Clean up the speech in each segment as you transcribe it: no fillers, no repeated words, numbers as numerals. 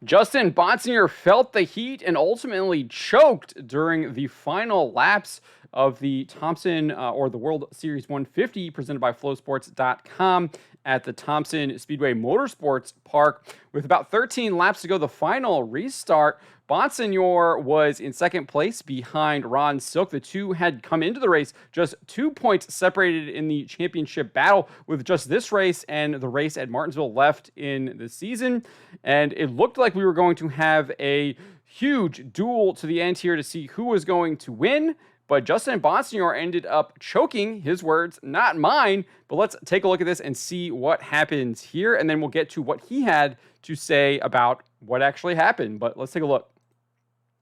Justin Bonsignore felt the heat and ultimately choked during the final laps of the Thompson or the World Series 150 presented by FlowSports.com at the Thompson Speedway Motorsports Park. With about 13 laps to go, the final restart, Bonsignore was in second place behind Ron Silk. The two had come into the race just 2 points separated in the championship battle, with just this race and the race at Martinsville left in the season. And it looked like we were going to have a huge duel to the end here to see who was going to win. But Justin Bonsignore ended up choking, his words, not mine. But let's take a look at this and see what happens here. And then we'll get to what he had to say about what actually happened. But let's take a look.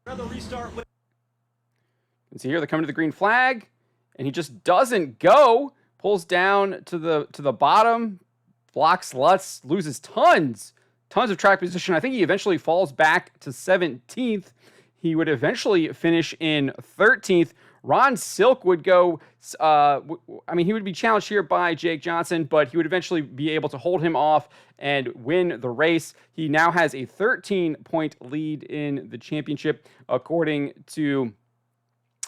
Another restart. And see here, they're coming to the green flag, and he just doesn't go. Pulls down to the bottom, blocks Lutz, loses tons of track position. I think he eventually falls back to 17th. He would eventually finish in 13th. Ron Silk would go, he would be challenged here by Jake Johnson, but he would eventually be able to hold him off and win the race. He now has a 13-point lead in the championship, according to,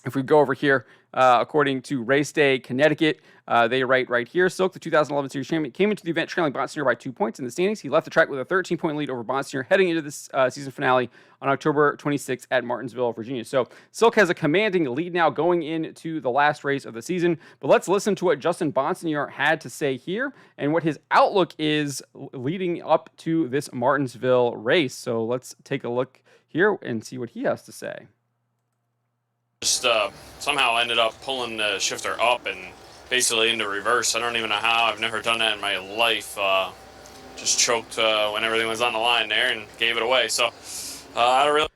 if we go over here, according to Race Day Connecticut, they write right here, Silk, the 2011 Series champion, came into the event trailing Bonsignore by 2 points in the standings. He left the track with a 13-point lead over Bonsignore heading into this season finale on October 26th at Martinsville, Virginia. So Silk has a commanding lead now going into the last race of the season. But let's listen to what Justin Bonsignore had to say here and what his outlook is leading up to this Martinsville race. So let's take a look here and see what he has to say. Just somehow ended up pulling the shifter up and basically into reverse. I don't even know how. I've never done that in my life. Just choked when everything was on the line there and gave it away. So I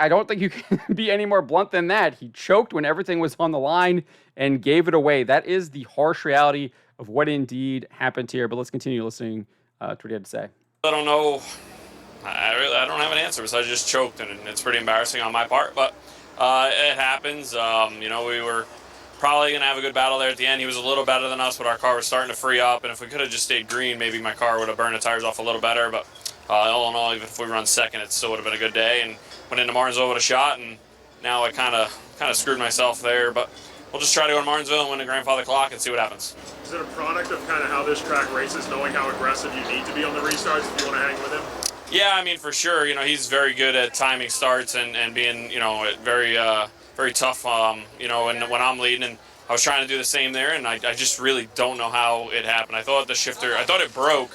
don't think you can be any more blunt than that. He choked when everything was on the line and gave it away. That is the harsh reality of what indeed happened here. But let's continue listening to what he had to say. I don't know. I don't have an answer besides just choked, and it's pretty embarrassing on my part. But it happens. We were probably going to have a good battle there at the end. He was a little better than us, but our car was starting to free up. And if we could have just stayed green, maybe my car would have burned the tires off a little better. But all in all, even if we run second, it still would have been a good day. And went into Martinsville with a shot, and now I kind of screwed myself there. But we'll just try to go to Martinsville and win the grandfather clock and see what happens. Is it a product of kind of how this track races, knowing how aggressive you need to be on the restarts if you want to hang with him? Yeah, for sure. He's very good at timing starts and being, very tough, when I'm leading. And I was trying to do the same there, and I just really don't know how it happened. I thought it broke.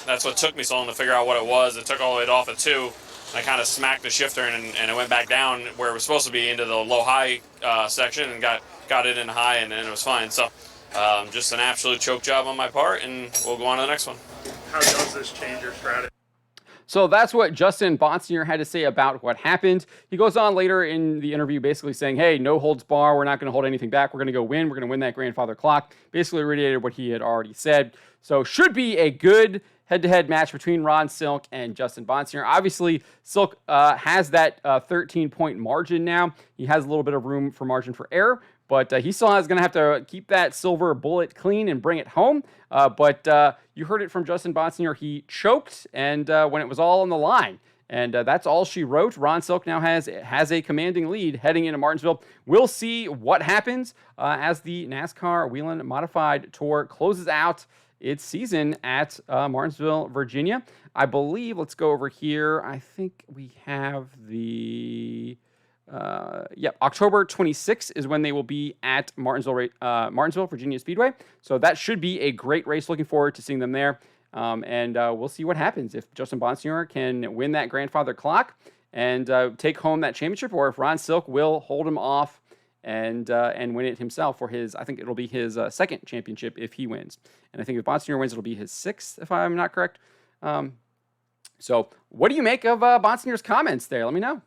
That's what took me so long to figure out what it was. It took all the way off at 2. I kind of smacked the shifter, and it went back down where it was supposed to be into the low-high section and got it in high, and then it was fine. So just an absolute choke job on my part, and we'll go on to the next one. How does this change your strategy? So that's what Justin Bonsignore had to say about what happened. He goes on later in the interview basically saying, hey, no holds bar. We're not going to hold anything back. We're going to go win. We're going to win that grandfather clock. Basically reiterated what he had already said. So should be a good head-to-head match between Ron Silk and Justin Bonsignore. Obviously, Silk has that 13-point margin now. He has a little bit of room for margin for error, but he still is going to have to keep that silver bullet clean and bring it home. But you heard it from Justin Bonsignore. He choked, and when it was all on the line. And that's all she wrote. Ron Silk now has a commanding lead heading into Martinsville. We'll see what happens as the NASCAR Whelen Modified Tour closes out its season at Martinsville, Virginia. I believe, let's go over here. I think we have the... October 26th is when they will be at Martinsville, Virginia Speedway. So that should be a great race. Looking forward to seeing them there. And we'll see what happens if Justin Bonsignore can win that grandfather clock and take home that championship, or if Ron Silk will hold him off and win it himself for his, I think it'll be his second championship if he wins. And I think if Bonsignore wins, it'll be his 6th, if I'm not correct. So what do you make of Bonsignore's comments there? Let me know.